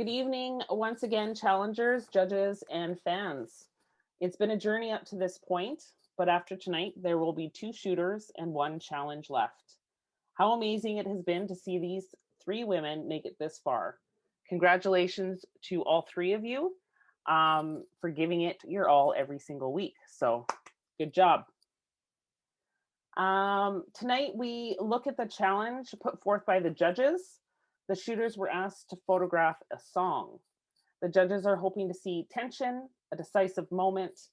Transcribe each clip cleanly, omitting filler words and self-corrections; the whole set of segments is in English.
Good evening, once again, challengers, judges, and fans. It's been a journey up to this point, but after tonight, there will be 2 shooters and 1 challenge left. How amazing it has been to see these 3 women make it this far. Congratulations to all 3 of you for giving it your all every single week. So, good job. Tonight, we look at the challenge put forth by the judges. The shooters were asked to photograph a song. The judges are hoping to see tension, a decisive moment,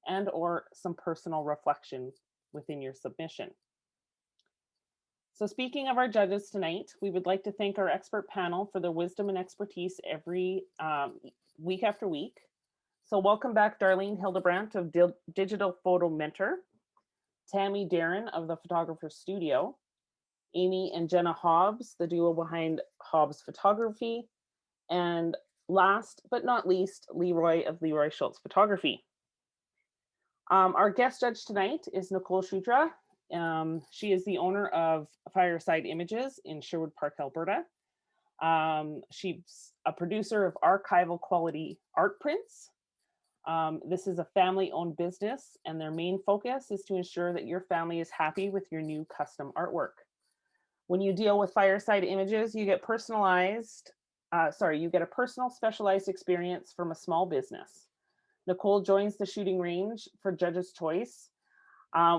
and or some personal reflection within your submission. So speaking of our judges tonight, we would like to thank our expert panel for their wisdom and expertise every week after week. So welcome back Darlene Hildebrandt of Digital Photo Mentor, Tammy Darren of the Photographer Studio, Amy and Jenna Hobbs, the duo behind Hobbs Photography, and last but not least, Leroy of Leroy Schultz Photography. Our guest judge tonight is Nicole Shudra. She is the owner of Fireside Images in Sherwood Park, Alberta. She's a producer of archival quality art prints. This is a family-owned business, and their main focus is to ensure that your family is happy with your new custom artwork. When you deal with Fireside Images, you get you get a personal specialized experience from a small business. Nicole joins the shooting range for Judge's Choice,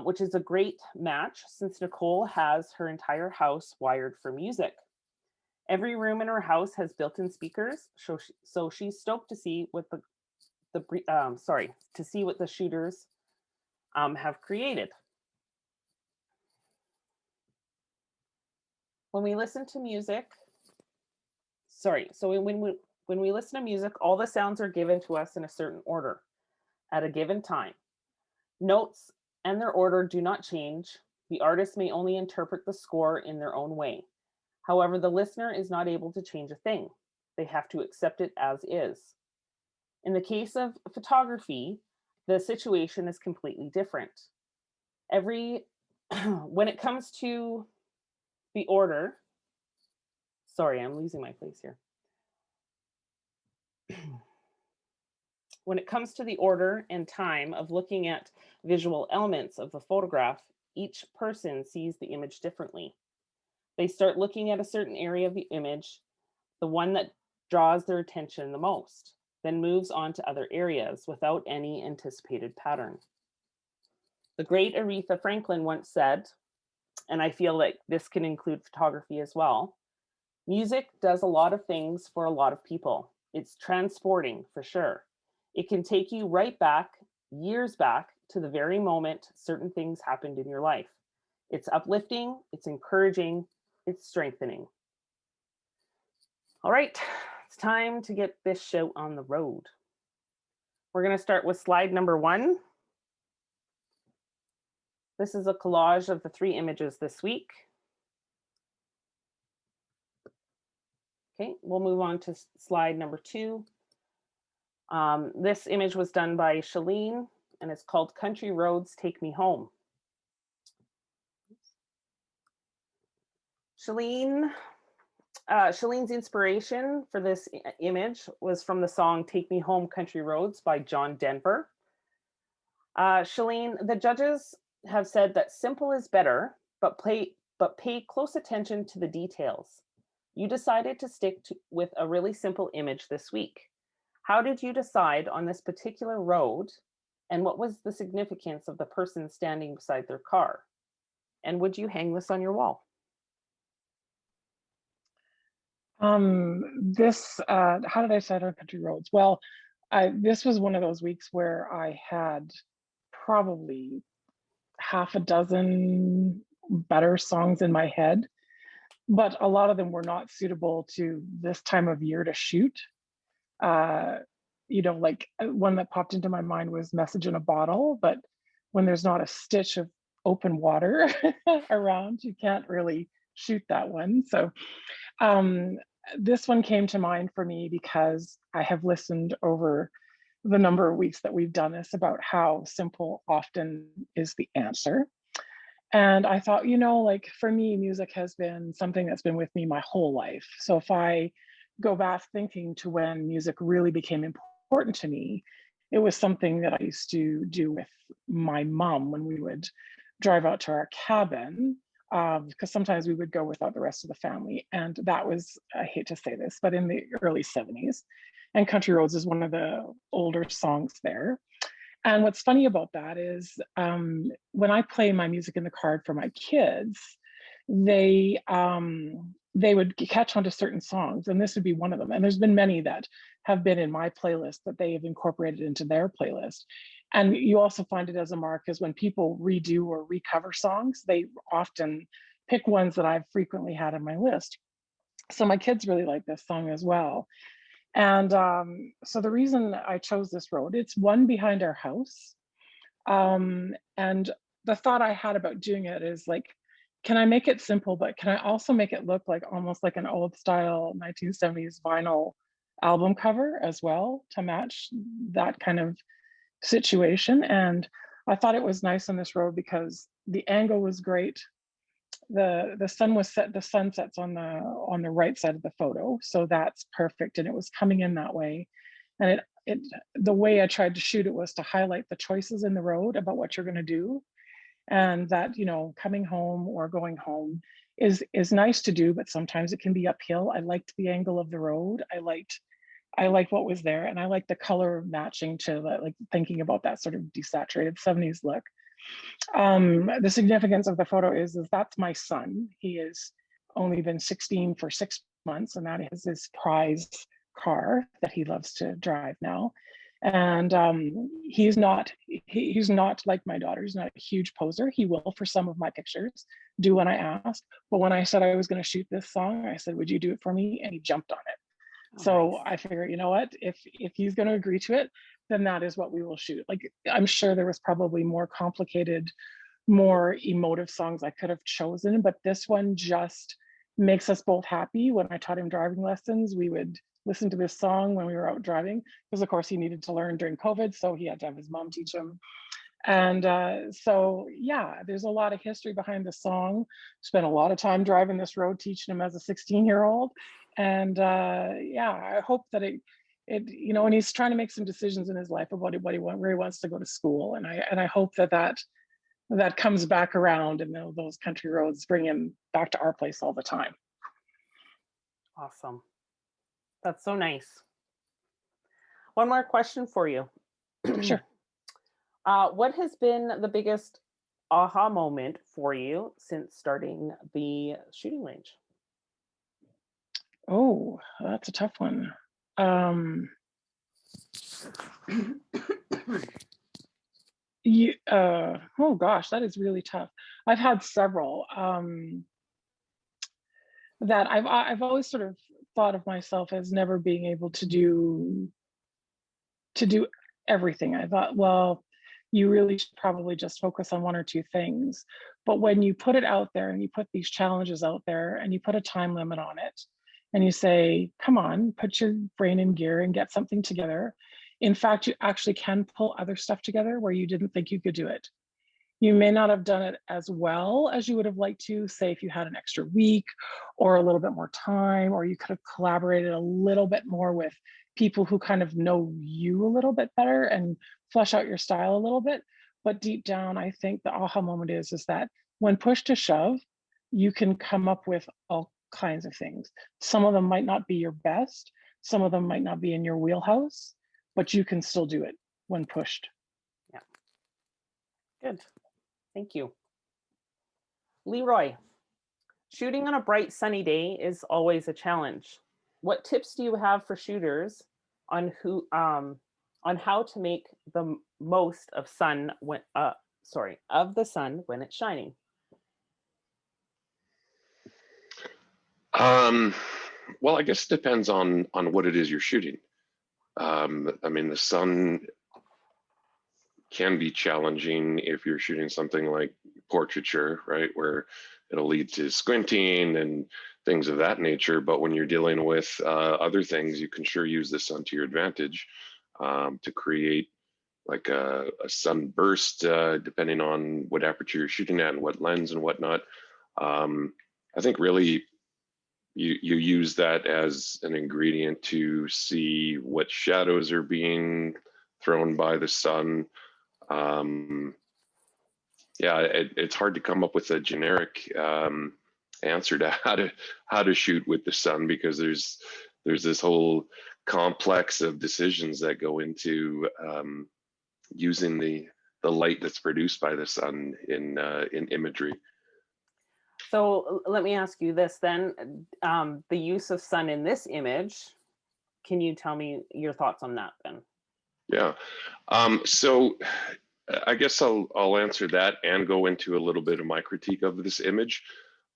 which is a great match since Nicole has her entire house wired for music. Every room in her house has built-in speakers, so she's stoked to see what the shooters have created. When we listen to music, when we listen to music, all the sounds are given to us in a certain order at a given time. Notes and their order do not change. The artist may only interpret the score in their own way. However, the listener is not able to change a thing. They have to accept it as is. In the case of photography, the situation is completely different. When it comes to the order, sorry, I'm losing my place here. When it comes to the order and time of looking at visual elements of the photograph, each person sees the image differently. They start looking at a certain area of the image, the one that draws their attention the most, then moves on to other areas without any anticipated pattern. The great Aretha Franklin once said, and I feel like this can include photography as well, music does a lot of things for a lot of people. It's transporting for sure. It can take you right back, years back, to the very moment certain things happened in your life. It's uplifting, it's encouraging, it's strengthening. All right, it's time to get this show on the road. We're going to start with slide number 1. This is a collage of the 3 images this week. Okay, we'll move on to slide number 2. This image was done by Shalene, and it's called Country Roads Take Me Home. Shalene's inspiration for this image was from the song Take Me Home, Country Roads by John Denver. Shalene, the judges have said that simple is better, but pay close attention to the details. You decided to stick with a really simple image this week. How did you decide on this particular road, and what was the significance of the person standing beside their car? And would you hang this on your wall? How did I decide on country roads? Well, this was one of those weeks where I had probably half a dozen better songs in my head, but a lot of them were not suitable to this time of year to shoot. Like one that popped into my mind was Message in a Bottle, but when there's not a stitch of open water around, you can't really shoot that one. So this one came to mind for me because I have listened over the number of weeks that we've done this about how simple often is the answer. And I thought, like for me, music has been something that's been with me my whole life. So if I go back thinking to when music really became important to me, it was something that I used to do with my mom when we would drive out to our cabin, because sometimes we would go without the rest of the family. And that was, I hate to say this, but in the early 70s. And Country Roads is one of the older songs there. And what's funny about that is when I play my music in the car for my kids, they would catch on to certain songs, and this would be one of them. And there's been many that have been in my playlist that they have incorporated into their playlist. And you also find it as a mark is when people redo or recover songs, they often pick ones that I've frequently had on my list. So my kids really like this song as well. And so the reason I chose this road, it's one behind our house. And the thought I had about doing it is like, can I make it simple, but can I also make it look like almost like an old style 1970s vinyl album cover as well to match that kind of situation? And I thought it was nice on this road because the angle was great. The sun was set, the sun sets on the right side of the photo, so that's perfect, and it was coming in that way. And it the way I tried to shoot it was to highlight the choices in the road about what you're going to do, and that, you know, coming home or going home is nice to do, but sometimes it can be uphill. I liked the angle of the road. I liked what was there, and I liked the color matching to like thinking about that sort of desaturated 70s look. The significance of the photo is that's my son. He has only been 16 for 6 months, and that is his prize car that he loves to drive now. And he's not like my daughter. He's not a huge poser. He will, for some of my pictures, do when I ask. But when I said I was going to shoot this song, I said, "Would you do it for me?" And he jumped on it. Oh, So nice. I figured, you know what, if he's going to agree to it, then that is what we will shoot. Like, I'm sure there was probably more complicated, more emotive songs I could have chosen, but this one just makes us both happy. When I taught him driving lessons, we would listen to this song when we were out driving, because of course he needed to learn during COVID, so he had to have his mom teach him. And so, yeah, there's a lot of history behind the song. Spent a lot of time driving this road teaching him as a 16-year-old. And yeah, I hope that you know, and he's trying to make some decisions in his life about what where he wants to go to school. And I hope that comes back around, and those country roads bring him back to our place all the time. Awesome. That's so nice. One more question for you. Sure. What has been the biggest aha moment for you since starting the shooting range? Oh, that's a tough one. Oh gosh, that is really tough. I've had several that I've always sort of thought of myself as never being able to do everything. I thought, well, you really should probably just focus on one or two things. But when you put it out there and you put these challenges out there and you put a time limit on it and you say, come on, put your brain in gear and get something together. In fact, you actually can pull other stuff together where you didn't think you could do it. You may not have done it as well as you would have liked to, say if you had an extra week or a little bit more time, or you could have collaborated a little bit more with people who kind of know you a little bit better and flesh out your style a little bit. But deep down, I think the aha moment is that when push to shove, you can come up with all kinds of things. Some of them might not be your best, some of them might not be in your wheelhouse, but you can still do it when pushed. Yeah, good. Thank you. Leroy, shooting on a bright sunny day is always a challenge. What tips do you have for shooters on how to make the most of the sun when it's shining? Well, I guess it depends on what it is you're shooting. I mean, the sun can be challenging if you're shooting something like portraiture, right, where it'll lead to squinting and things of that nature. But when you're dealing with other things, you can sure use the sun to your advantage to create like a sunburst, depending on what aperture you're shooting at and what lens and whatnot. I think really you use that as an ingredient to see what shadows are being thrown by the sun. Yeah, it's hard to come up with a generic answer to how to shoot with the sun, because there's this whole complex of decisions that go into using the light that's produced by the sun in imagery. So let me ask you this then, the use of sun in this image, can you tell me your thoughts on that then? Yeah, so I guess I'll answer that and go into a little bit of my critique of this image.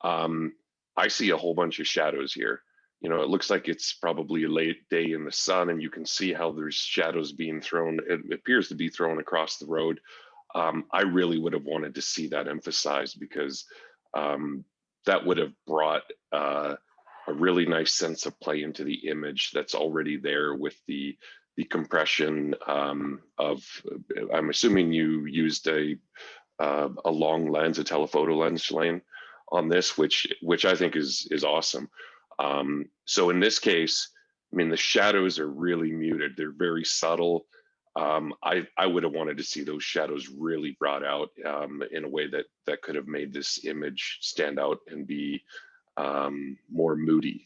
I see a whole bunch of shadows here. You know, it looks like it's probably a late day in the sun, and you can see how there's shadows being thrown. It appears to be thrown across the road. I really would have wanted to see that emphasized, because that would have brought a really nice sense of play into the image that's already there with the compression of, I'm assuming you used a long lens, a telephoto lens lane on this, which I think is awesome. So in this case, I mean, the shadows are really muted. They're very subtle. I would have wanted to see those shadows really brought out in a way that could have made this image stand out and be more moody.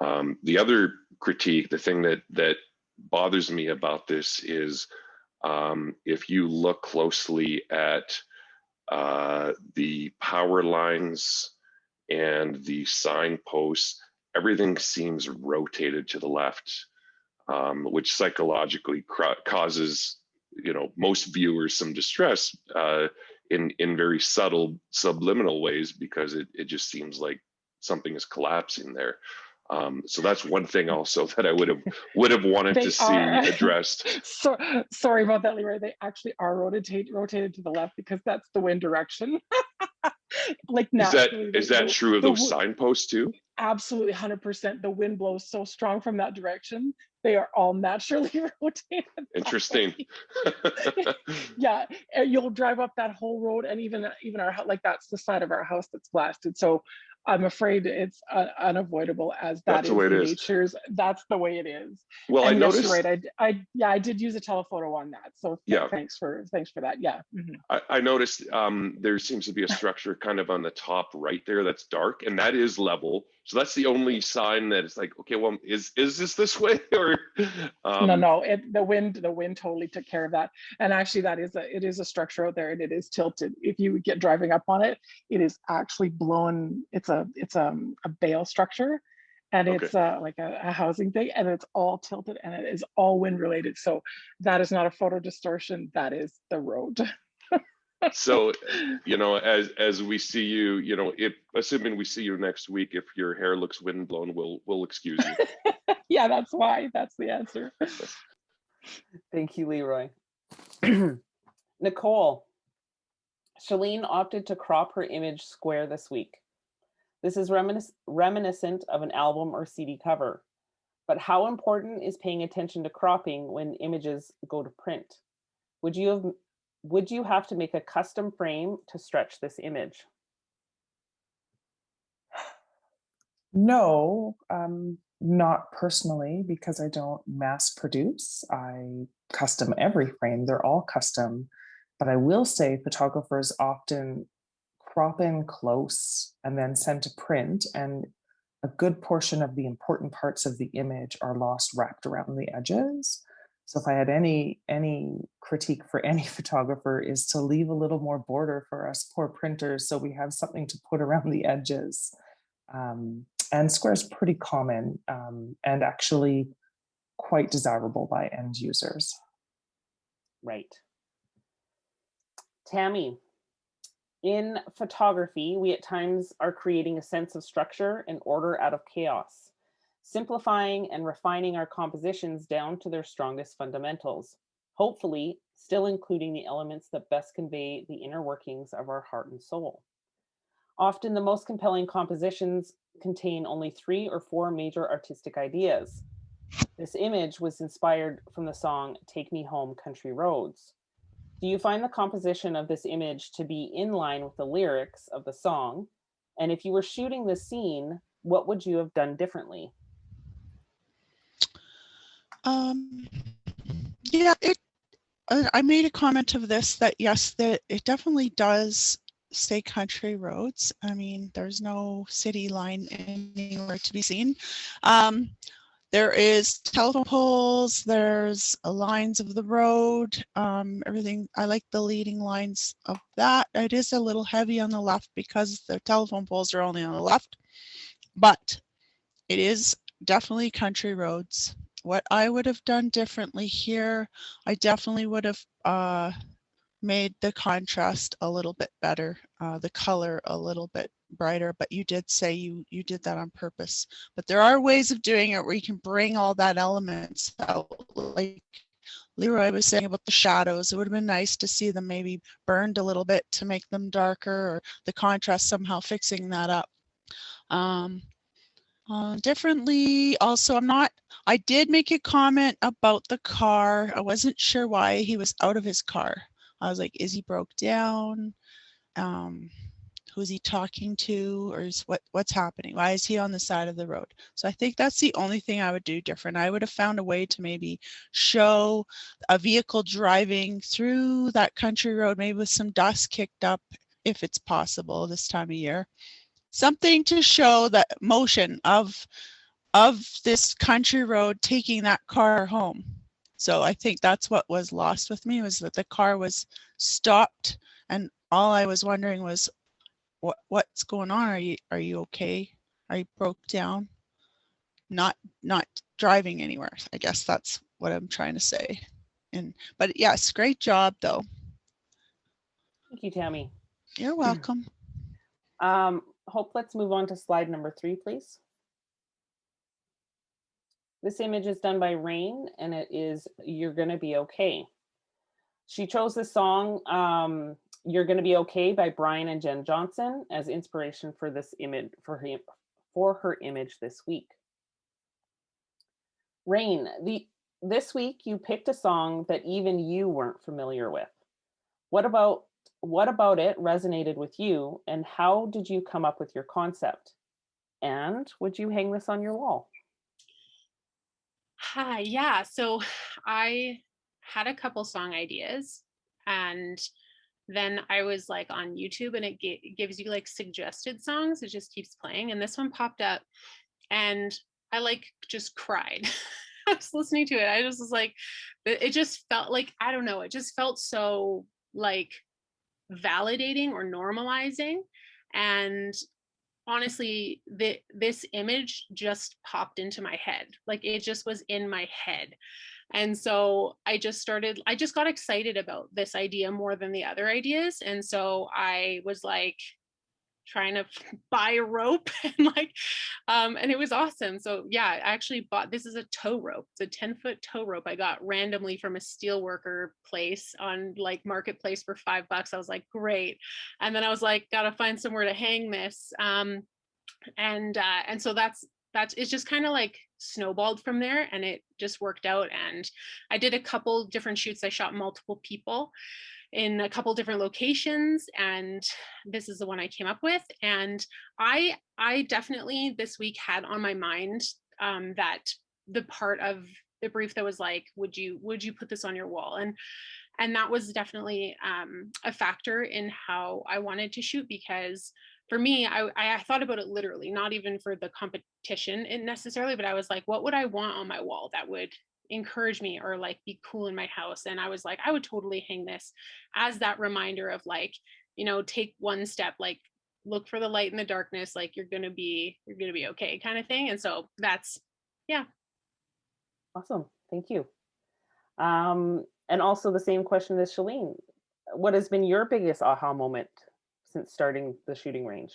The other critique, the thing that bothers me about this is, if you look closely at the power lines and the signposts, everything seems rotated to the left, which psychologically causes, you know, most viewers some distress in very subtle subliminal ways, because it just seems like something is collapsing there. So that's one thing also that I would have wanted to see addressed. So sorry about that, Leroy. They actually are rotated to the left, because that's the wind direction. Like naturally. Is that true of those signposts too? Absolutely, 100%. The wind blows so strong from that direction. They are all naturally rotated. Interesting. Yeah, you'll drive up that whole road, and even our, like, that's the side of our house that's blasted. So I'm afraid it's unavoidable, as that's the way it is. nature's. That's the way it is. Well, and I yes, noticed. you're right. I did use a telephoto on that. So yeah, thanks for that. Yeah. Mm-hmm. I noticed there seems to be a structure kind of on the top right there that's dark, and that is level. So that's the only sign that it's like, okay, well, is this way, or No, the wind totally took care of that. And actually, it is a structure out there, and it is tilted. If you get driving up on it, it is actually blown. It's a bale structure, and okay. it's like a housing thing, and it's all tilted, and it is all wind related. So that is not a photo distortion. That is the road. So, you know, as we see you, you know, assuming we see you next week, if your hair looks windblown, we'll excuse you. Yeah, that's why. That's the answer. Thank you, Leroy. Nicole, Shalene opted to crop her image square this week. This is reminiscent of an album or CD cover. But how important is paying attention to cropping when images go to print? Would you have to make a custom frame to stretch this image? No, not personally, because I don't mass produce. I custom every frame. They're all custom. But I will say photographers often crop in close and then send to print, and a good portion of the important parts of the image are lost wrapped around the edges. So if I had any critique for any photographer, is to leave a little more border for us poor printers, so we have something to put around the edges. And square is pretty common, and actually quite desirable by end users. Right. Tammy, in photography, we at times are creating a sense of structure and order out of chaos, simplifying and refining our compositions down to their strongest fundamentals, hopefully still including the elements that best convey the inner workings of our heart and soul. Often the most compelling compositions contain only 3 or 4 major artistic ideas. This image was inspired from the song "Take Me Home, Country Roads." Do you find the composition of this image to be in line with the lyrics of the song? And if you were shooting the scene, What would you have done differently? Yeah, I made a comment of this that yes, that it definitely does say country roads. I mean, there's no city line anywhere to be seen. There is telephone poles, there's lines of the road, everything. I like the leading lines of that. It is a little heavy on the left because the telephone poles are only on the left, but it is definitely country roads. What I would have done differently here, I definitely would have made the contrast a little bit better, the color a little bit brighter, but you did say you did that on purpose. But there are ways of doing it where you can bring all that elements out. Like Leroy was saying about the shadows, it would have been nice to see them maybe burned a little bit to make them darker, or the contrast somehow fixing that up. Differently, also, I did make a comment about the car. I wasn't sure why he was out of his car. I was like, is he broke down? Who's he talking to? Or is what's happening? Why is he on the side of the road? So I think that's the only thing I would do different. I would have found a way to maybe show a vehicle driving through that country road, maybe with some dust kicked up, if it's possible this time of year. Something to show the motion of this country road taking that car home. So I think that's what was lost with me, was that the car was stopped, and all I was wondering was, what's going on? Are you okay? Are you broke down? Not driving anywhere. I guess that's what I'm trying to say. But yes, great job though. Thank you, Tammy. You're welcome. Hope, let's move on to slide number 3, please. This image is done by Rain, and it is You're Gonna Be Okay. She chose the song You're Gonna Be Okay by Brian and Jen Johnson as inspiration for this image, for her image this week. Rain, this week you picked a song that even you weren't familiar with. What about it resonated with you, and how did you come up with your concept? And would you hang this on your wall? Hi, yeah. So I had a couple song ideas, and then I was like on YouTube, and it gives you like suggested songs. It just keeps playing, and this one popped up, and I like just cried. I was listening to it. I just was like, it just felt like, I don't know, it just felt so like validating or normalizing. And honestly, this image just popped into my head. Like it just was in my head. And so I just got excited about this idea more than the other ideas. And so I was like trying to buy a rope and it was awesome. So yeah, I actually bought, this is a tow rope. It's a 10-foot tow rope I got randomly from a steel worker place on like Marketplace for $5. I was like, great. And then I was like, gotta find somewhere to hang this. And so that's it's just kind of like snowballed from there, and it just worked out. And I did a couple different shoots. I shot multiple people in a couple different locations, and this is the one I came up with. And I definitely this week had on my mind that the part of the brief that was like, would you put this on your wall? And that was definitely a factor in how I wanted to shoot, because for me, I thought about it literally, not even for the competition necessarily, but I was like, what would I want on my wall that would encourage me or like be cool in my house? And I was like, I would totally hang this as that reminder of like, take one step, like look for the light in the darkness, like you're gonna be okay, kind of thing. And so that's, yeah. Awesome, thank you. And also the same question as Shalene. What has been your biggest aha moment since starting the shooting range?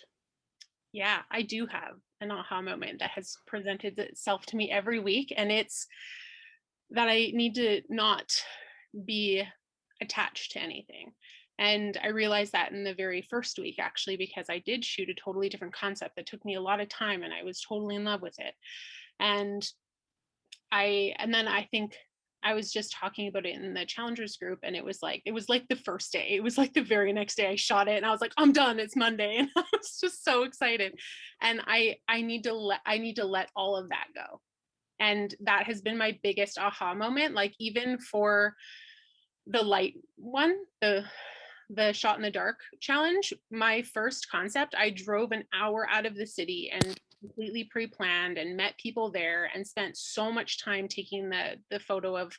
Yeah, I do have an aha moment that has presented itself to me every week, and it's that I need to not be attached to anything. And I realized that in the very first week, actually, because I did shoot a totally different concept that took me a lot of time, and I was totally in love with it. And then I think I was just talking about it in the challengers group, and it was like the first day. It was like the very next day I shot it, and I was like, I'm done. It's Monday, and I was just so excited. And I need to let all of that go. And that has been my biggest aha moment. Like, even for the light one, the shot in the dark challenge, my first concept, I drove an hour out of the city and completely pre-planned and met people there and spent so much time taking the photo of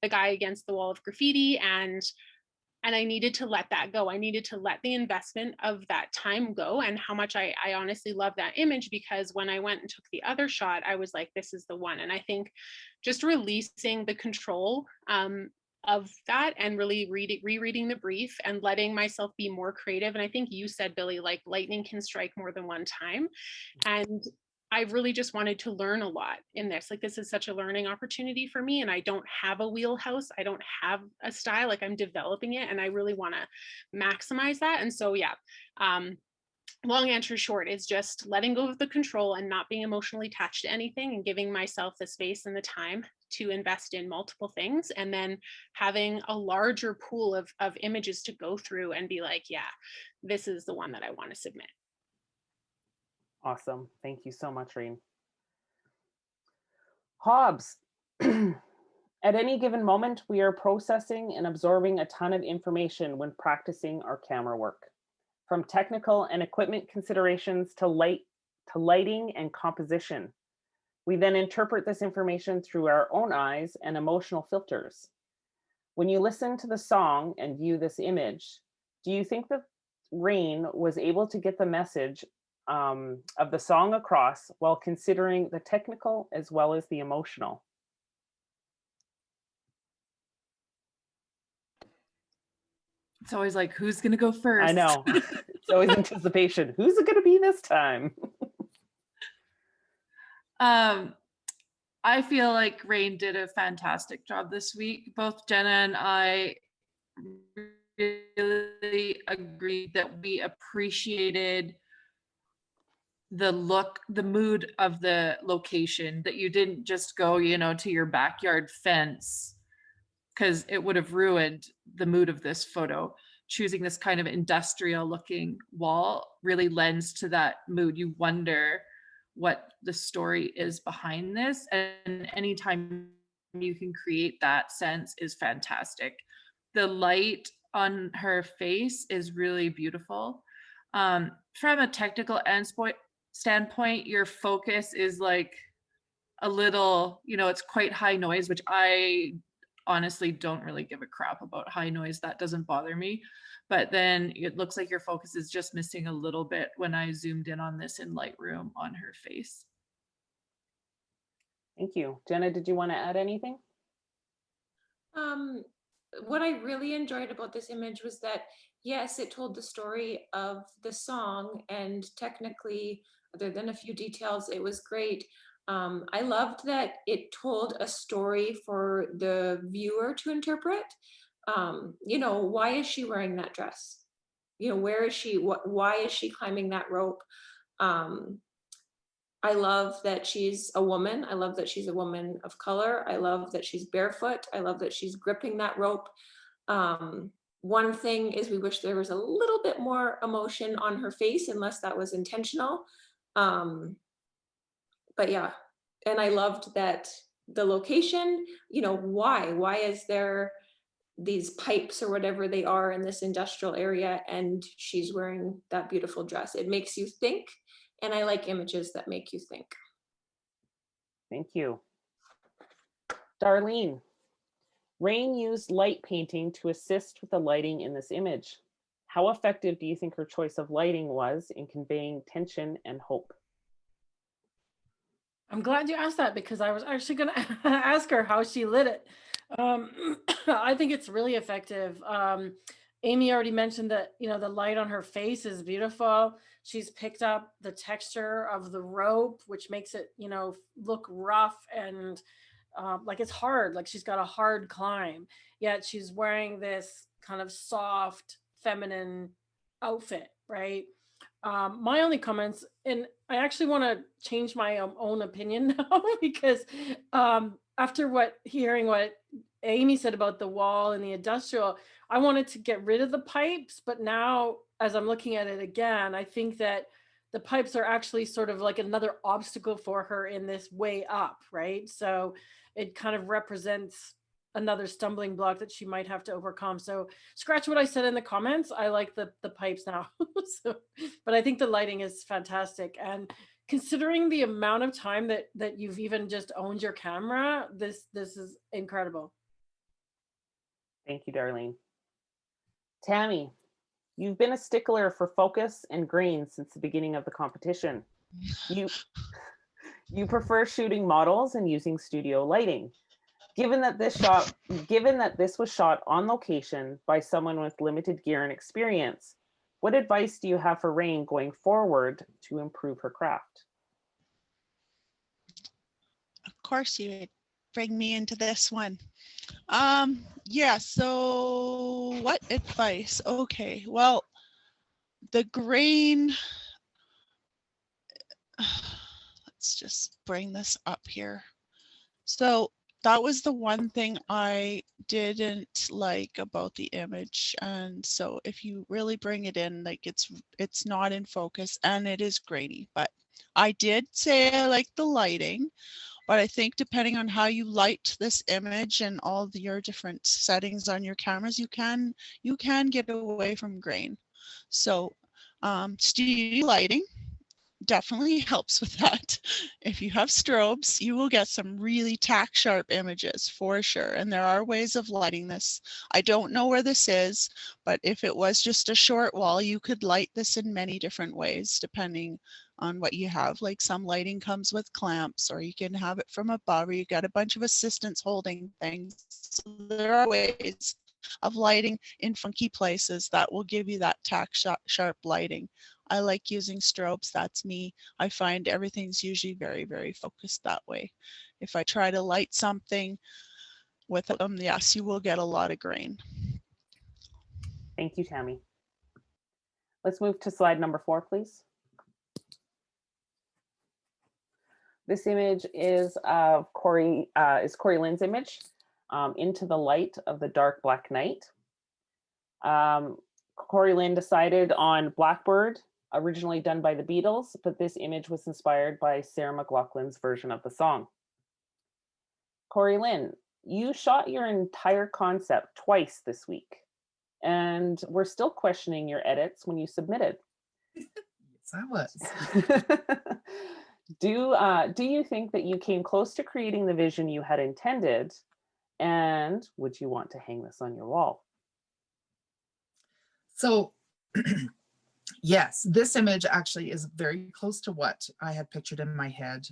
the guy against the wall of graffiti, and I needed to let that go. I needed to let the investment of that time go, and how much I honestly love that image, because when I went and took the other shot, I was like, this is the one. And I think just releasing the control of that, and really rereading the brief and letting myself be more creative. And I think you said, Billy, like, lightning can strike more than one time. And I've really just wanted to learn a lot in this. Like, this is such a learning opportunity for me, and I don't have a wheelhouse. I don't have a style. Like, I'm developing it, and I really want to maximize that. And so, yeah, long answer short is just letting go of the control and not being emotionally attached to anything, and giving myself the space and the time to invest in multiple things, and then having a larger pool of images to go through and be like, yeah, this is the one that I want to submit. Awesome. Thank you so much, Reen. Hobbs, at any given moment, we are processing and absorbing a ton of information when practicing our camera work, from technical and equipment considerations to lighting and composition. We then interpret this information through our own eyes and emotional filters. When you listen to the song and view this image, do you think that Rain was able to get the message of the song across while considering the technical as well as the emotional? It's always like, who's going to go first? I know. It's always anticipation. Who's it going to be this time? I feel like Rain did a fantastic job this week. Both Jenna and I really agreed that we appreciated the look, the mood of the location, that you didn't just go, to your backyard fence, because it would have ruined the mood of this photo. Choosing this kind of industrial looking wall really lends to that mood. You wonder what the story is behind this, and anytime you can create that sense is fantastic. The light on her face is really beautiful. From a technical standpoint, your focus is like a little, it's quite high noise, which I honestly don't really give a crap about high noise. That doesn't bother me. But then it looks like your focus is just missing a little bit when I zoomed in on this in Lightroom on her face. Thank you. Jenna, did you want to add anything? What I really enjoyed about this image was that, yes, it told the story of the song, and technically, other than a few details, it was great. I loved that it told a story for the viewer to interpret. Why is she wearing that dress? Where is she? Why is she climbing that rope? I love that she's a woman. I love that she's a woman of color. I love that she's barefoot. I love that she's gripping that rope. One thing is, we wish there was a little bit more emotion on her face, unless that was intentional. But yeah, and I loved that the location, why is there these pipes or whatever they are in this industrial area, and she's wearing that beautiful dress. It makes you think, and I like images that make you think. Thank you. Darlene, Rain used light painting to assist with the lighting in this image. How effective do you think her choice of lighting was in conveying tension and hope? I'm glad you asked that, because I was actually going to ask her how she lit it. I think it's really effective. Amy already mentioned that, the light on her face is beautiful. She's picked up the texture of the rope, which makes it, look rough and like it's hard, like she's got a hard climb, yet she's wearing this kind of soft, feminine outfit, right? My only comments, and I actually want to change my own opinion now because after hearing what Amy said about the wall and the industrial, I wanted to get rid of the pipes, but now as I'm looking at it again, I think that the pipes are actually sort of like another obstacle for her in this way up, right? So it kind of represents another stumbling block that she might have to overcome. So scratch what I said in the comments. I like the pipes now. So, but I think the lighting is fantastic. And considering the amount of time that you've even just owned your camera, this is incredible. Thank you, Darlene. Tammy, you've been a stickler for focus and grain since the beginning of the competition. You prefer shooting models and using studio lighting. Given that this was shot on location by someone with limited gear and experience, what advice do you have for Rain going forward to improve her craft? Of course, you would bring me into this one. Yeah, so what advice? Okay, well, the grain, let's just bring this up here. So that was the one thing I didn't like about the image. And so if you really bring it in, like it's not in focus and it is grainy, but I did say I like the lighting, but I think depending on how you light this image and all your different settings on your cameras, you can get away from grain. So studio lighting definitely helps with that. If you have strobes, you will get some really tack sharp images for sure. And there are ways of lighting this. I don't know where this is, but if it was just a short wall, you could light this in many different ways, depending on what you have. Like some lighting comes with clamps, or you can have it from above, or you got a bunch of assistants holding things. So there are ways of lighting in funky places that will give you that tack sharp lighting. I like using strobes, that's me. I find everything's usually very, very focused that way. If I try to light something with them, yes, you will get a lot of grain. Thank you, Tammy. Let's move to slide number 4, please. This image is of Corey Lynn's image, Into the Light of the Dark Black Night. Corey Lynn decided on Blackbird, originally done by the Beatles, but this image was inspired by Sarah McLachlan's version of the song. Corey Lynn, you shot your entire concept twice this week, and we're still questioning your edits when you submitted. Yes, I was. Do you think that you came close to creating the vision you had intended, and would you want to hang this on your wall? So yes, this image actually is very close to what I had pictured in my head,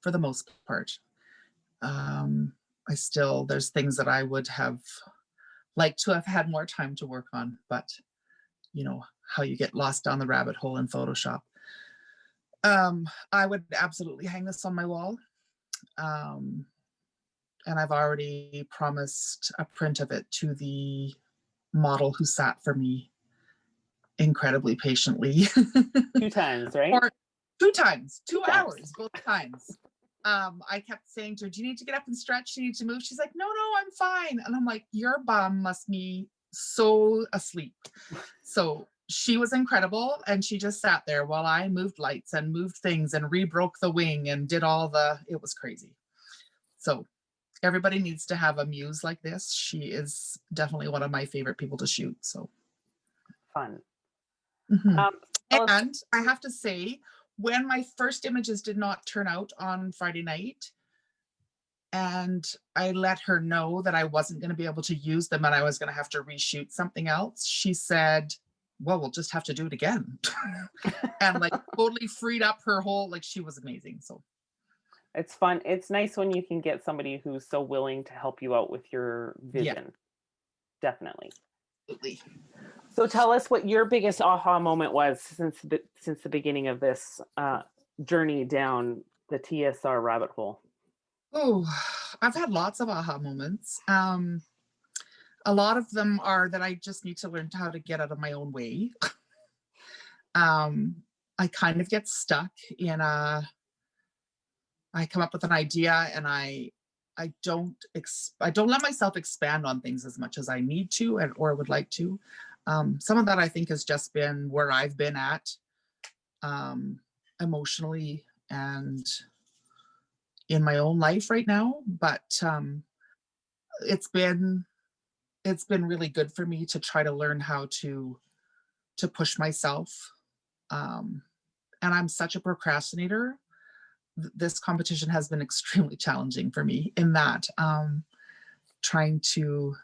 for the most part. There's things that I would have liked to have had more time to work on, but you know how you get lost down the rabbit hole in Photoshop. I would absolutely hang this on my wall. And I've already promised a print of it to the model who sat for me incredibly patiently. 2 times, right? Or 2 times, 2 hours, both times. I kept saying to her, do you need to get up and stretch? Do you need to move? She's like, no, I'm fine. And I'm like, your bum must be so asleep. So she was incredible. And she just sat there while I moved lights and moved things and re-broke the wing and did it was crazy. So everybody needs to have a muse like this. She is definitely one of my favorite people to shoot. So fun. Mm-hmm. And I have to say, when my first images did not turn out on Friday night, and I let her know that I wasn't going to be able to use them and I was going to have to reshoot something else, she said, well, we'll just have to do it again. And like totally freed up her whole, like she was amazing. So it's fun. It's nice when you can get somebody who's so willing to help you out with your vision. Yeah. Definitely. Absolutely. So tell us what your biggest aha moment was since the beginning of this journey down the TSR rabbit hole. Oh, I've had lots of aha moments. A lot of them are that I just need to learn how to get out of my own way. I kind of get stuck in I come up with an idea and I don't let myself expand on things as much as I need to or would like to. Some of that I think has just been where I've been at emotionally and in my own life right now, but it's been really good for me to try to learn how to push myself. And I'm such a procrastinator. This competition has been extremely challenging for me in that trying to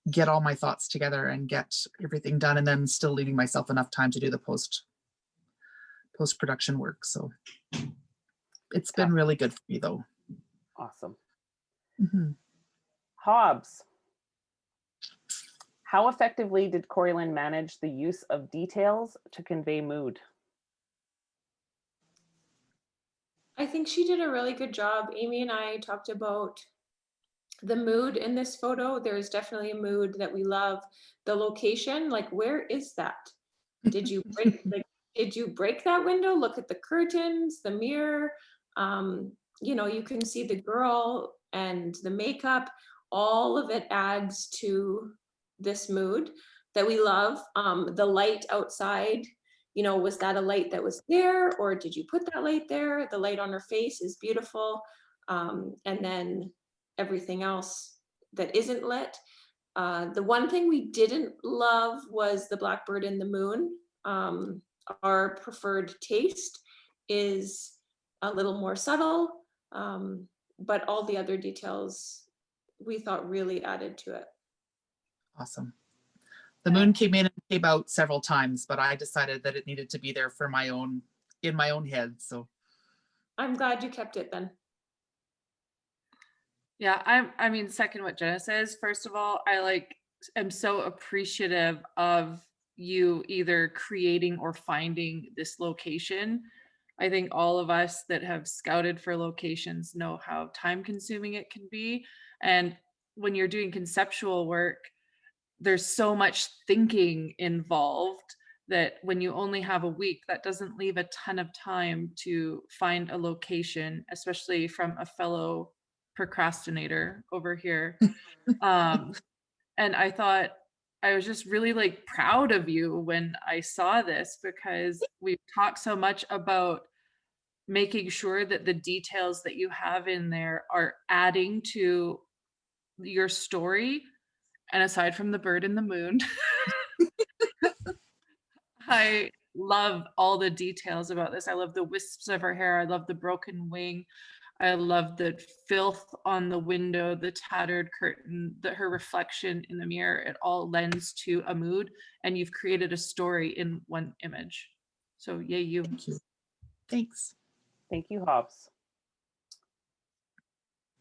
get all my thoughts together and get everything done, and then still leaving myself enough time to do the post-production work. So it's been really good for me though. Awesome. Mm-hmm. Hobbs, how effectively did Corey Lynn manage the use of details to convey mood? I think she did a really good job. Amy and I talked about the mood in this photo. There's definitely a mood that we love. The location, like, where is that? Did you break that window? Look at the curtains, the mirror. You know, you can see the girl and the makeup. All of it adds to this mood that we love. The light outside, you know, was that a light that was there, or did you put that light there? The light on her face is beautiful. And then everything else that isn't lit. The one thing we didn't love was the blackbird in the moon. Our preferred taste is a little more subtle, but all the other details we thought really added to it. Awesome. The moon came in and came out several times, but I decided that it needed to be there for in my own head. So I'm glad you kept it then. Yeah, I mean, second what Jenna says. First of all, am so appreciative of you either creating or finding this location. I think all of us that have scouted for locations know how time consuming it can be. And when you're doing conceptual work, there's so much thinking involved that when you only have a week, that doesn't leave a ton of time to find a location, especially from a fellow procrastinator over here. And I thought I was just really like proud of you when I saw this, because we've talked so much about making sure that the details that you have in there are adding to your story. And aside from the bird and the moon, I love all the details about this. I love the wisps of her hair. I love the broken wing. I love the filth on the window, the tattered curtain, her reflection in the mirror. It all lends to a mood, and you've created a story in one image. So yay, you. thank you. Thanks. Thank you, Hobbs.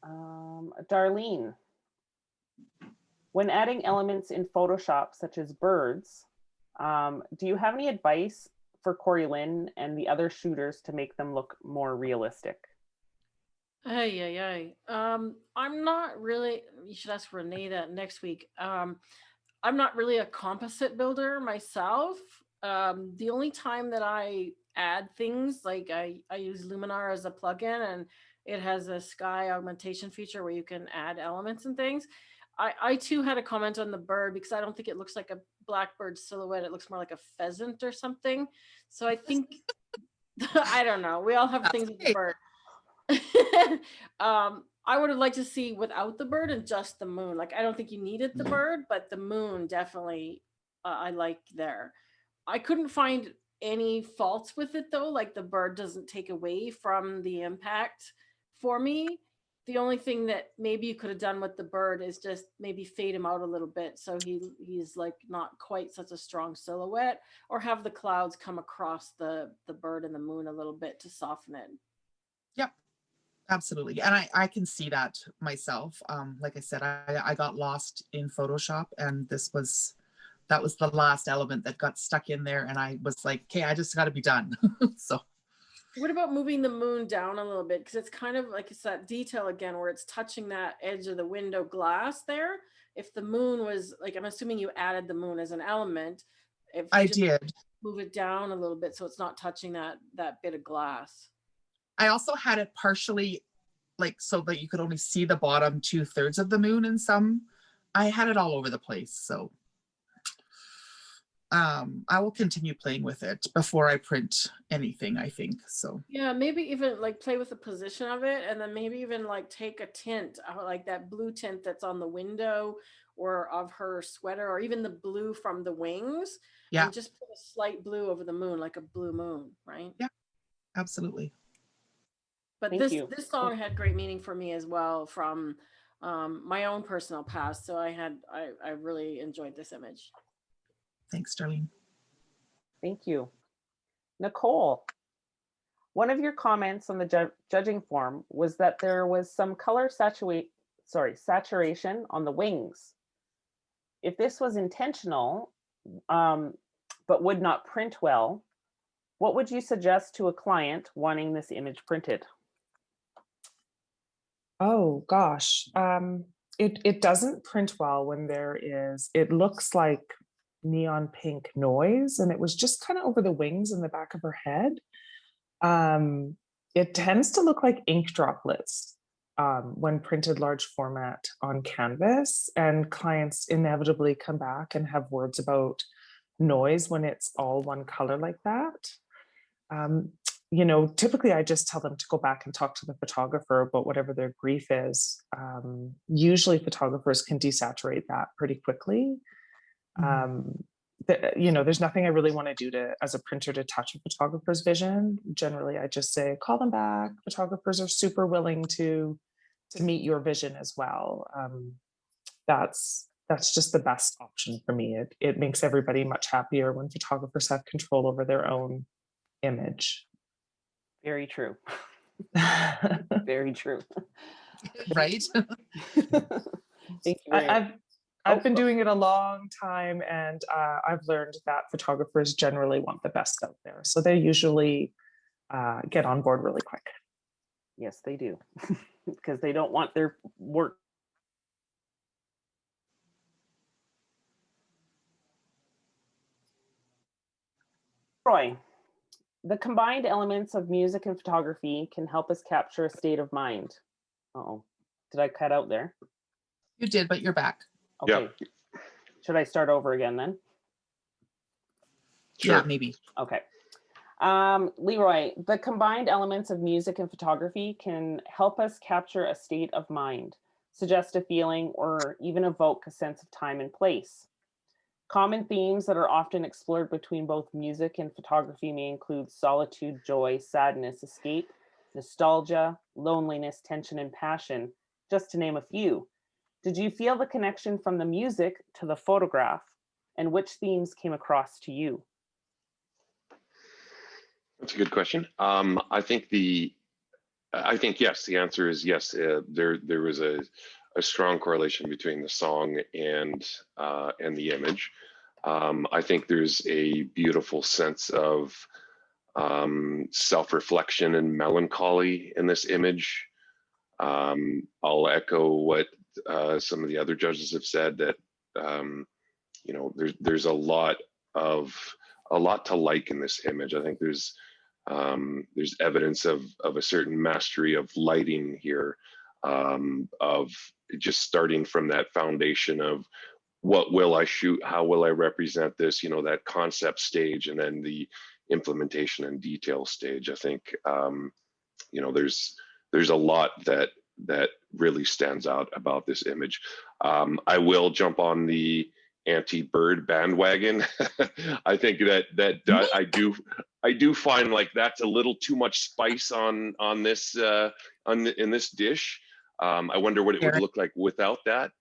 Darlene, when adding elements in Photoshop, such as birds, do you have any advice for Corey Lynn and the other shooters to make them look more realistic? I'm not really, you should ask Renee that next week. I'm not really a composite builder myself. The only time that I add things, like I use Luminar as a plugin, and it has a sky augmentation feature where you can add elements and things. I too had a comment on the bird because I don't think it looks like a blackbird silhouette. It looks more like a pheasant or something. So I think, I don't know. We all have things with the bird. I would have liked to see without the bird and just the moon. Like, I don't think you needed the bird, but the moon definitely I like there. I couldn't find any faults with it though. Like, the bird doesn't take away from the impact for me. The only thing that maybe you could have done with the bird is just maybe fade him out a little bit so he's like not quite such a strong silhouette, or have the clouds come across the bird and the moon a little bit to soften it. Yep, absolutely. And I can see that myself. Like I said, I got lost in Photoshop, and that was the last element that got stuck in there, and I was like, okay, I just got to be done. So what about moving the moon down a little bit? Because it's kind of like, it's that detail again where it's touching that edge of the window glass there. If the moon was like, I'm assuming you added the moon as an element, If you I just did. move it down a little bit so it's not touching that bit of glass. I also had it partially like so that you could only see the bottom 2/3 of the moon in some. I had it all over the place. So I will continue playing with it before I print anything, I think. So Yeah, maybe even like play with the position of it, and then maybe even like take a tint, like that blue tint that's on the window or of her sweater, or even the blue from the wings, yeah, and just put a slight blue over the moon, like a blue moon, right? yeah, absolutely. But Thank you. this song had great meaning for me as well from my own personal past. So I really enjoyed this image. Thanks, Darlene. Thank you. Nicole, one of your comments on the judging form was that there was some color saturation on the wings. If this was intentional, but would not print well, what would you suggest to a client wanting this image printed? Oh gosh, it doesn't print well when it looks like neon pink noise, and it was just kind of over the wings in the back of her head. It tends to look like ink droplets when printed large format on canvas, and clients inevitably come back and have words about noise when it's all one color like that. Typically I just tell them to go back and talk to the photographer about whatever their grief is. Usually photographers can desaturate that pretty quickly. There's nothing I really want to do as a printer to touch a photographer's vision. Generally, I just say, call them back. Photographers are super willing to meet your vision as well. That's just the best option for me. It makes everybody much happier when photographers have control over their own image. Very true. Very true. Right. Thank you. I've been doing it a long time, and I've learned that photographers generally want the best out there. So they usually get on board really quick. Yes, they do. Because they don't want their work. Roy, the combined elements of music and photography can help us capture a state of mind. Uh-oh, did I cut out there? You did, but you're back. Okay. Yeah. Should I start over again then? Sure. Yeah, maybe. Okay. Leroy, the combined elements of music and photography can help us capture a state of mind, suggest a feeling, or even evoke a sense of time and place. Common themes that are often explored between both music and photography may include solitude, joy, sadness, escape, nostalgia, loneliness, tension, and passion, just to name a few. Did you feel the connection from the music to the photograph, and which themes came across to you? That's a good question. I think yes. The answer is yes. There was a strong correlation between the song and the image. I think there's a beautiful sense of self-reflection and melancholy in this image. I'll echo what some of the other judges have said, that there's a lot to like in this image. I think there's evidence of a certain mastery of lighting here, of just starting from that foundation of what will I shoot, how will I represent this, that concept stage, and then the implementation and detail stage. I think there's a lot that really stands out about this image. I will jump on the anti-bird bandwagon. I think that I do find like that's a little too much spice in this dish. I wonder what it would look like without that.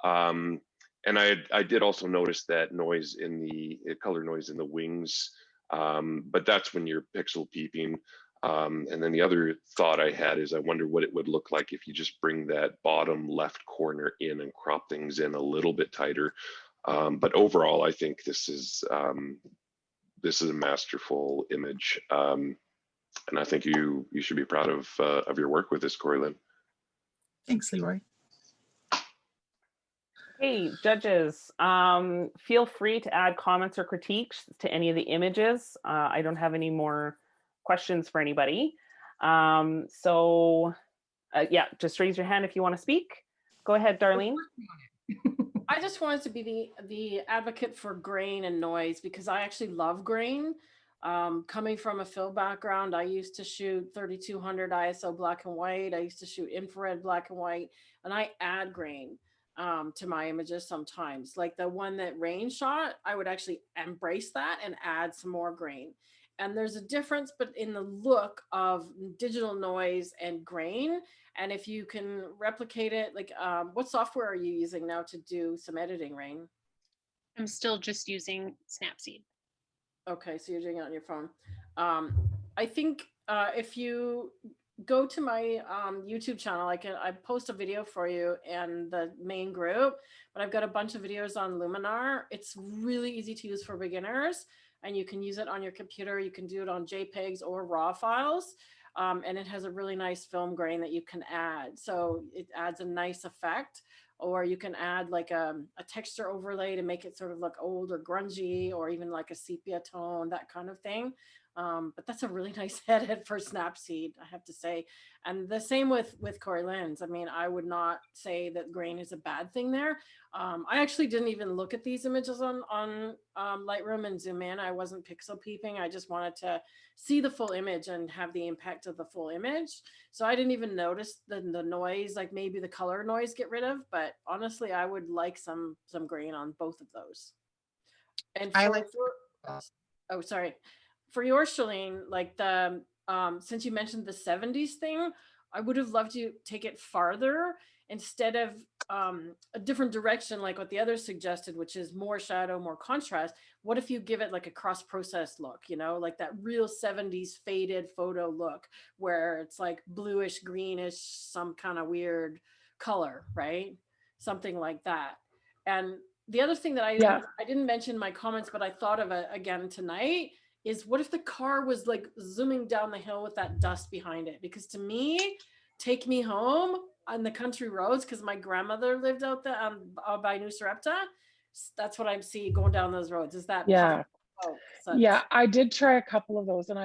And I did also notice that noise in the color noise in the wings, but that's when you're pixel peeping. And then the other thought I had is I wonder what it would look like if you just bring that bottom left corner in and crop things in a little bit tighter. But overall, I think this is a masterful image, and I think you should be proud of your work with this, Corey Lynn. Thanks, Leroy. Hey, judges, feel free to add comments or critiques to any of the images. I don't have any more questions for anybody. Yeah, just raise your hand if you want to speak. Go ahead, Darlene. I just wanted to be the advocate for grain and noise because I actually love grain. Coming from a film background, I used to shoot 3200 ISO black and white. I used to shoot infrared black and white, and I add grain to my images sometimes. Like the one that Rain shot, I would actually embrace that and add some more grain. And there's a difference, but in the look of digital noise and grain. And if you can replicate it, like what software are you using now to do some editing, Rain? I'm still just using Snapseed. Okay, so you're doing it on your phone. I think if you go to my YouTube channel, I post a video for you in the main group, but I've got a bunch of videos on Luminar. It's really easy to use for beginners, and you can use it on your computer. You can do it on JPEGs or RAW files. And it has a really nice film grain that you can add. So it adds a nice effect. Or you can add like a texture overlay to make it sort of look old or grungy, or even like a sepia tone, that kind of thing. But that's a really nice edit for Snapseed, I have to say. And the same with Corey Lens. I mean, I would not say that grain is a bad thing there. I actually didn't even look at these images on Lightroom and zoom in. I wasn't pixel peeping. I just wanted to see the full image and have the impact of the full image. So I didn't even notice the noise, like maybe the color noise get rid of, but honestly, I would like some grain on both of those. And oh, sorry. For your Shalene, like the, since you mentioned the 70s thing, I would have loved to take it farther instead of a different direction, like what the others suggested, which is more shadow, more contrast. What if you give it like a cross-processed look, you know, like that real 70s faded photo look where it's like bluish, greenish, some kind of weird color, right? Something like that. And the other thing that I didn't mention in my comments, but I thought of it again tonight, is what if the car was like zooming down the hill with that dust behind it? Because to me, Take Me Home on the country roads, because my grandmother lived out there by New Sarepta. That's what I'm seeing going down those roads. Is that yeah, I did try a couple of those, and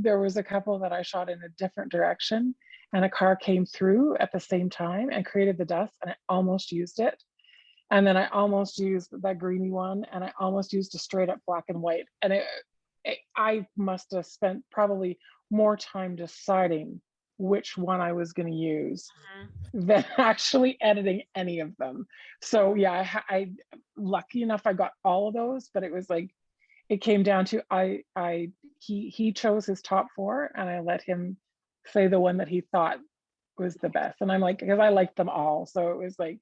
there was a couple that I shot in a different direction, and a car came through at the same time and created the dust, and I almost used it. And then I almost used that greeny one, and I almost used a straight up black and white. And I must have spent probably more time deciding which one I was going to use than actually editing any of them. So yeah, I lucky enough I got all of those, but it was like, it came down to he chose his top 4, and I let him say the one that he thought was the best. And I'm like, because I liked them all, so it was like,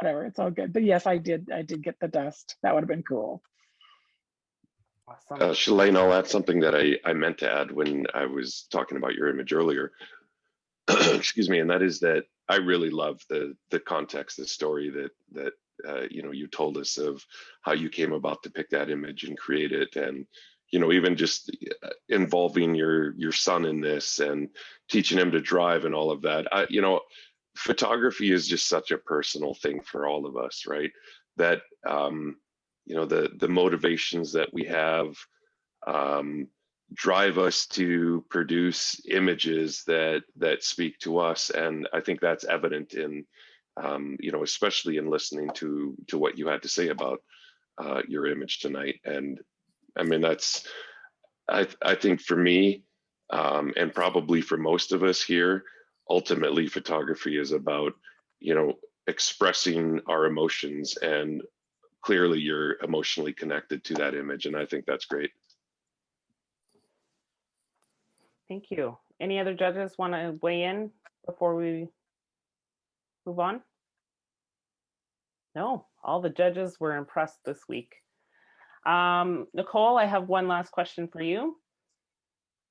whatever, it's all good. But yes, I did get the dust. That would have been cool. Awesome. Shalane, I'll add something that I meant to add when I was talking about your image earlier. Excuse me, and that is that I really love the context, the story that you told us of how you came about to pick that image and create it, and even just involving your son in this and teaching him to drive and all of that. Photography is just such a personal thing for all of us, right? That the motivations that we have drive us to produce images that speak to us, and I think that's evident in especially in listening to what you had to say about your image tonight. And I mean, that's I think for me, and probably for most of us here, ultimately photography is about expressing our emotions, and clearly you're emotionally connected to that image, and I think that's great. Thank you. Any other judges want to weigh in before we move on? No, all the judges were impressed this week. Nicole, I have one last question for you.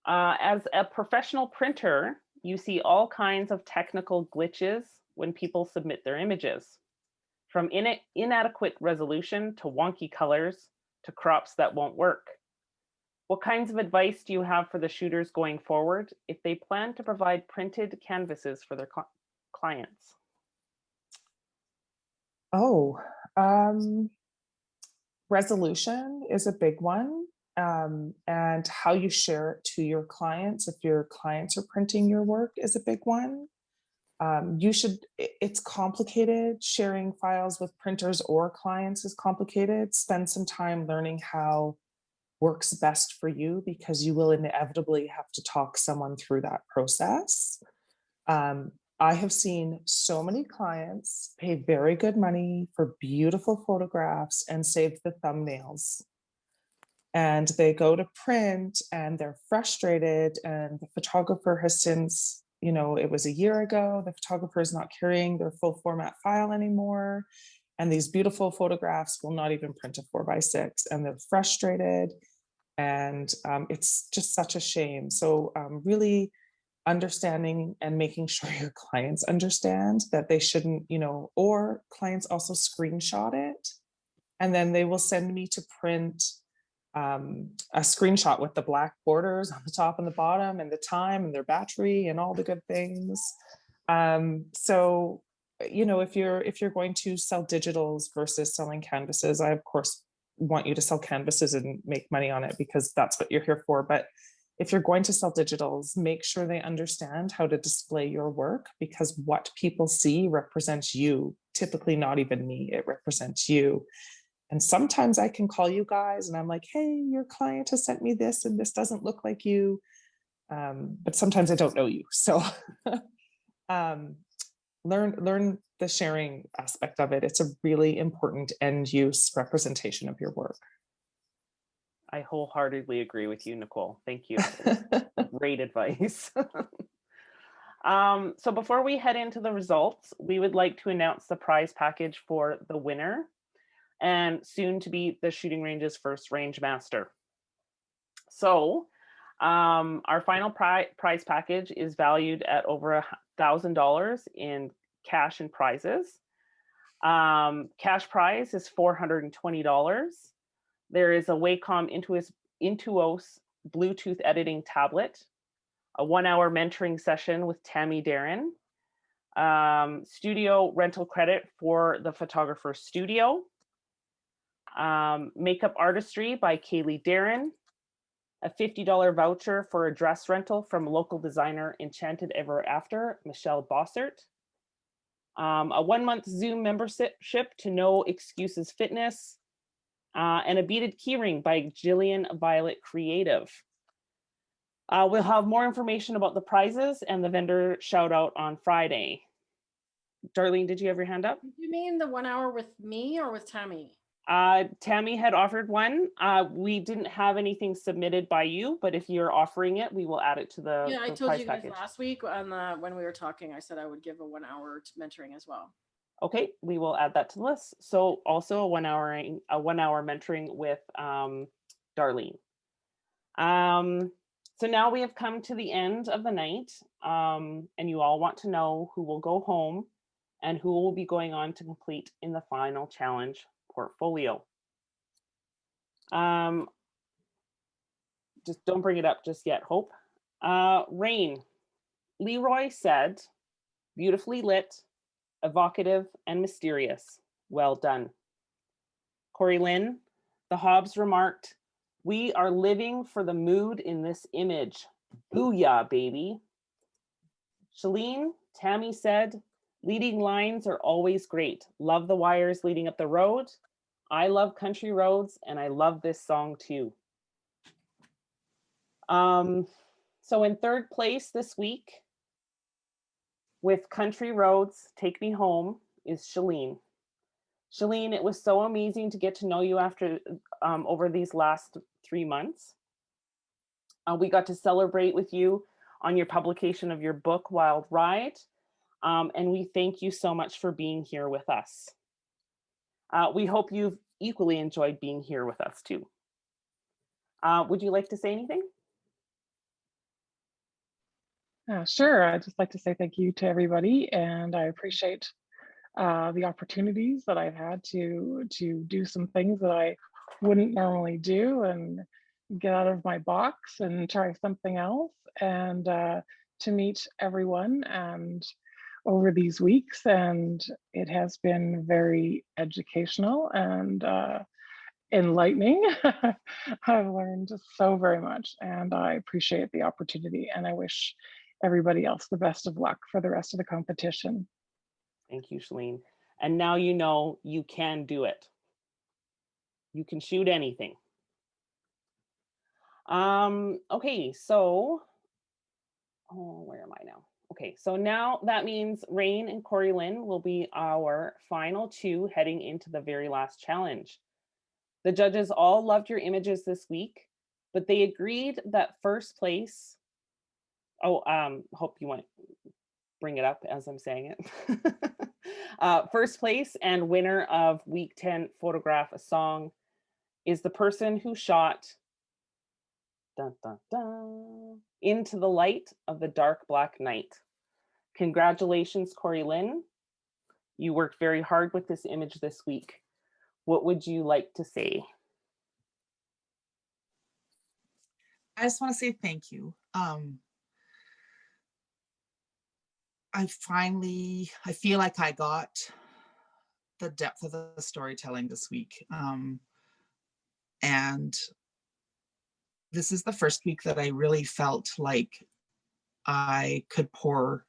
As a professional printer, you see all kinds of technical glitches when people submit their images, from inadequate resolution to wonky colors to crops that won't work. What kinds of advice do you have for the shooters going forward if they plan to provide printed canvases for their clients? Oh, resolution is a big one. And how you share it to your clients, if your clients are printing your work, is a big one. It's complicated. Sharing files with printers or clients is complicated. Spend some time learning how works best for you, because you will inevitably have to talk someone through that process. I have seen so many clients pay very good money for beautiful photographs and save the thumbnails. And they go to print and they're frustrated, and the photographer has since, it was a year ago, the photographer is not carrying their full format file anymore. And these beautiful photographs will not even print a 4x6, and they're frustrated. And it's just such a shame. So really understanding and making sure your clients understand that they shouldn't, or clients also screenshot it, and then they will send me to print a screenshot with the black borders on the top and the bottom, and the time and their battery and all the good things. So, if you're going to sell digitals versus selling canvases, I of course want you to sell canvases and make money on it, because that's what you're here for. But if you're going to sell digitals, make sure they understand how to display your work, because what people see represents you, typically not even me, it represents you. And sometimes I can call you guys and I'm like, hey, your client has sent me this and this doesn't look like you. But sometimes I don't know you. So learn the sharing aspect of it. It's a really important end use representation of your work. I wholeheartedly agree with you, Nicole. Thank you. Great advice. So before we head into the results, we would like to announce the prize package for the winner and soon to be the shooting range's first range master. So our final prize package is valued at over $1,000 in cash and prizes. Cash prize is $420. There is a Wacom Intuos Bluetooth editing tablet, a 1-hour mentoring session with Tammy Darren, studio rental credit for the photographer's studio, makeup artistry by Kaylee Darren, a $50 voucher for a dress rental from local designer Enchanted Ever After, Michelle Bossert, a 1-month Zoom membership to No Excuses Fitness, and a beaded keyring by Jillian Violet Creative. We'll have more information about the prizes and the vendor shout out on Friday. Darlene, did you have your hand up? You mean the 1 hour with me or with Tammy? Tammy had offered one. We didn't have anything submitted by you, but if you're offering it, we will add it to the Yeah, I the told prize you guys package. last week on when we were talking, I said I would give a 1 hour mentoring as well. Okay, we will add that to the list. So also a 1 hour mentoring with Darlene. So now we have come to the end of the night, and you all want to know who will go home and who will be going on to complete in the final challenge portfolio. Just don't bring it up just yet, Hope. Rain. Leroy said, beautifully lit, evocative, and mysterious. Well done. Corey Lynn, the Hobbs remarked, we are living for the mood in this image. Booyah, baby. Shalene, Tammy said, leading lines are always great. Love the wires leading up the road. I love country roads, and I love this song too. So in third place this week, with Country Roads, Take Me Home, is Shalene. Shalene, it was so amazing to get to know you after over these last 3 months. We got to celebrate with you on your publication of your book, Wild Ride. And we thank you so much for being here with us. We hope you've equally enjoyed being here with us too. Would you like to say anything? Sure. I'd just like to say thank you to everybody, and I appreciate the opportunities that I've had to do some things that I wouldn't normally do, and get out of my box and try something else, and to meet everyone. And over these weeks, and it has been very educational and enlightening. I've learned so very much, and I appreciate the opportunity, and I wish everybody else the best of luck for the rest of the competition. Thank you, Shalene. And now you know you can do it. You can shoot anything. Okay, so, where am I now? Okay, so now that means Rain and Corey Lynn will be our final two heading into the very last challenge. The judges all loved your images this week, but they agreed that first place, hope you want to bring it up as I'm saying it. First place and winner of week 10 Photograph a Song is the person who shot dun, dun, dun, Into the Light of the Dark Black Night. Congratulations, Corey Lynn. You worked very hard with this image this week. What would you like to say? I just want to say thank you. I feel like I got the depth of the storytelling this week. And this is the first week that I really felt like I could pour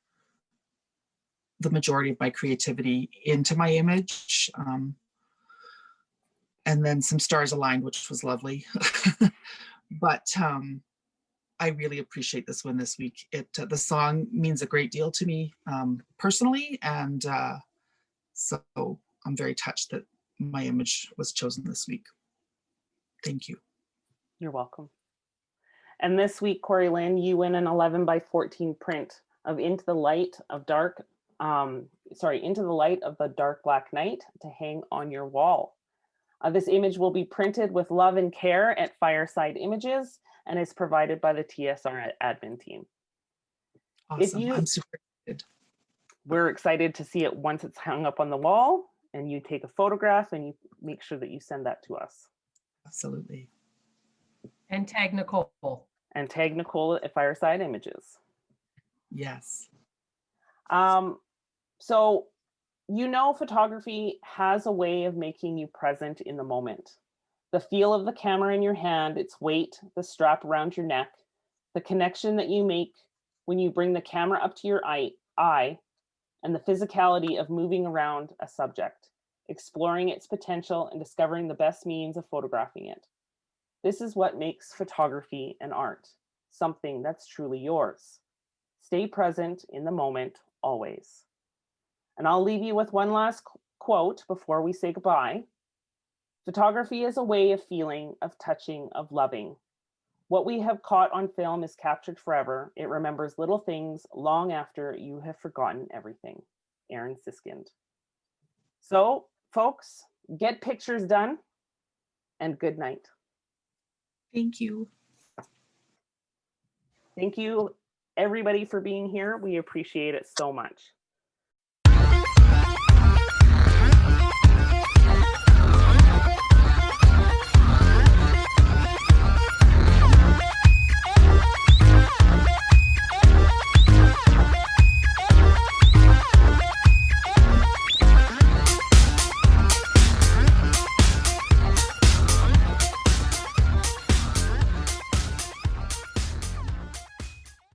the majority of my creativity into my image. And then some stars aligned, which was lovely. But I really appreciate this one this week. The song means a great deal to me personally, and so I'm very touched that my image was chosen this week. Thank you. You're welcome. And this week, Corey Lynn, you win an 11 by 14 print of Into the Light of Into the Light of the Dark Black Night to hang on your wall. This image will be printed with love and care at Fireside Images and is provided by the TSR admin team. Awesome. I'm super excited. We're excited to see it once it's hung up on the wall, and you take a photograph and you make sure that you send that to us. Absolutely. And tag Nicole. And tag Nicole at Fireside Images. Yes. So, you know, photography has a way of making you present in the moment. The feel of the camera in your hand, its weight, the strap around your neck, the connection that you make when you bring the camera up to your eye, and the physicality of moving around a subject, exploring its potential and discovering the best means of photographing it. This is what makes photography an art, something that's truly yours. Stay present in the moment, always. And I'll leave you with one last quote before we say goodbye. Photography is a way of feeling, of touching, of loving. What we have caught on film is captured forever. It remembers little things long after you have forgotten everything. Aaron Siskind. So, folks, get pictures done, and good night. Thank you. Thank you, everybody, for being here. We appreciate it so much.